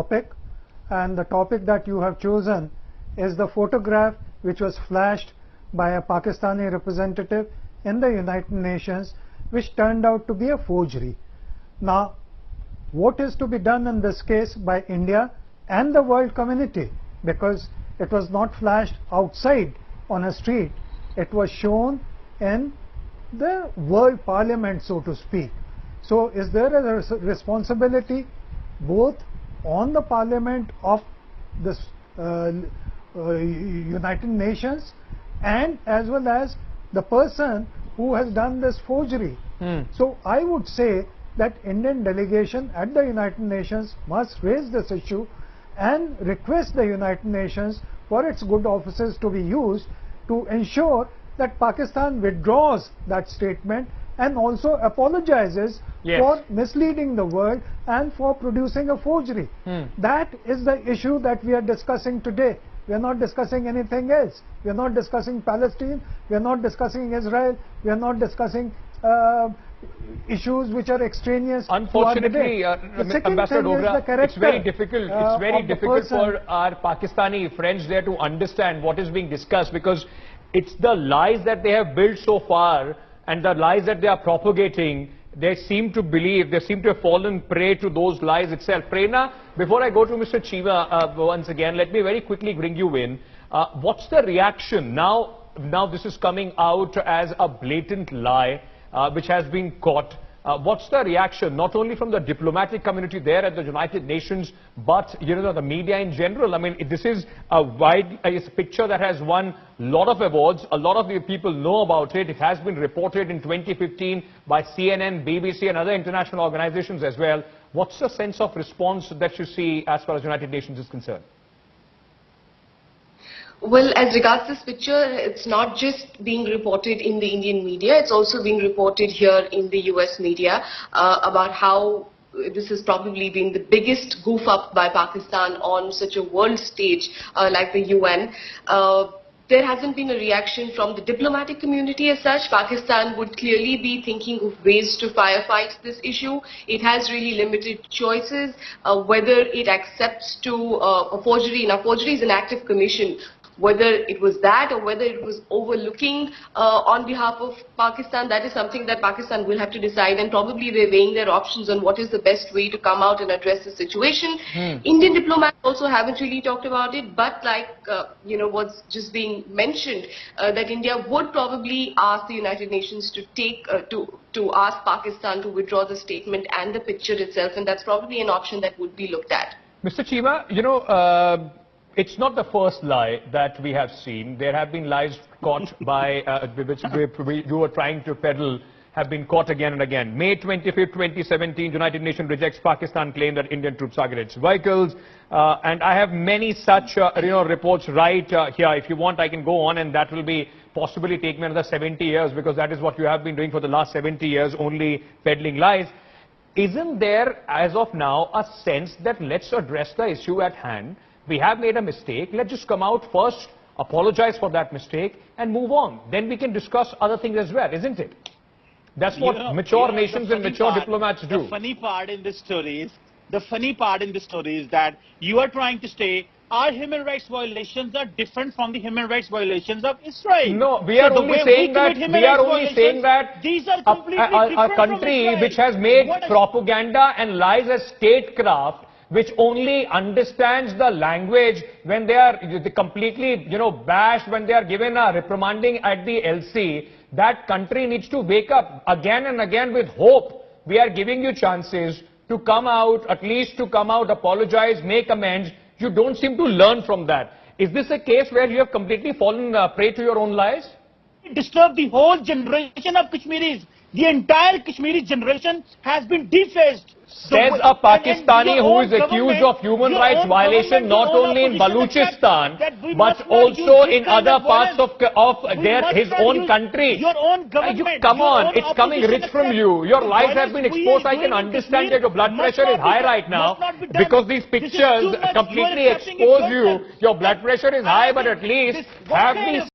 topic, and the topic that you have chosen is the photograph which was flashed by a Pakistani representative in the United Nations, which turned out to be a forgery. Now, what is to be done in this case by India and the world community? Because it was not flashed outside on a street, it was shown in the world parliament, so to speak. So is there a responsibility both on the parliament of this United Nations and as well as the person who has done this forgery? So I would say that Indian delegation at the United Nations must raise this issue and request the United Nations for its good offices to be used to ensure that Pakistan withdraws that statement and also apologizes for misleading the world and for producing a forgery. That is the issue that we are discussing today. We are not discussing anything else. We are not discussing Palestine. We are not discussing Israel. We are not discussing issues which are extraneous. Unfortunately, Ambassador Dogra, it's very difficult. It's very difficult for our Pakistani friends there to understand what is being discussed, because it's the lies that they have built so far and the lies that they are propagating. They seem to believe, they seem to have fallen prey to those lies itself. Prerna, before I go to Mr. Chima once again, let me very quickly bring you in. What's the reaction now? Now this is coming out as a blatant lie which has been caught. What's the reaction, not only from the diplomatic community there at the United Nations, but the media in general? I mean, this is a picture that has won a lot of awards. A lot of the people know about it. It has been reported in 2015 by CNN, BBC and other international organizations as well. What's the sense of response that you see as far as United Nations is concerned? Well, as regards this picture, it's not just being reported in the Indian media, it's also being reported here in the US media about how this has probably been the biggest goof up by Pakistan on such a world stage like the UN. There hasn't been a reaction from the diplomatic community as such. Pakistan would clearly be thinking of ways to firefight this issue. It has really limited choices whether it accepts to a forgery. Now, forgery is an active commission. Whether it was that or whether it was overlooking on behalf of Pakistan, that is something that Pakistan will have to decide, and probably they're weighing their options on what is the best way to come out and address the situation. Indian diplomats also haven't really talked about it, but like what's just being mentioned, that India would probably ask the United Nations to take to ask Pakistan to withdraw the statement and the picture itself, and that's probably an option that would be looked at. Mr. Chima, it's not the first lie that we have seen. There have been lies caught by which you were trying to peddle, have been caught again and again. May 25th, 2017, United Nations rejects Pakistan claim that Indian troops targeted its vehicles. And I have many such reports right here. If you want, I can go on, and that will be possibly take me another 70 years, because that is what you have been doing for the last 70 years, only peddling lies. Isn't there, as of now, a sense that let's address the issue at hand? We have made a mistake. Let's just come out first, apologize for that mistake, and move on. Then we can discuss other things as well, isn't it? That's what mature nations and mature diplomats do. The funny part in this story is, that you are trying to say our human rights violations are different from the human rights violations of Israel. No, we are only saying that these are completely a country which has made propaganda and lies as statecraft, which only understands the language when they are completely, bashed, when they are given a reprimanding at the LC, that country needs to wake up again and again with hope. We are giving you chances to come out, at least to come out, apologize, make amends. You don't seem to learn from that. Is this a case where you have completely fallen prey to your own lies? It disturbed the whole generation of Kashmiris. The entire Kashmiri generation has been defaced. Says a Pakistani who is accused of human rights violation not only in Balochistan but also in other parts of his own country. Your own government. Come on, it's coming rich from you. Your lies have been exposed. I can understand that your blood pressure is high right now because these pictures completely expose you. Your blood pressure is high, but at least have these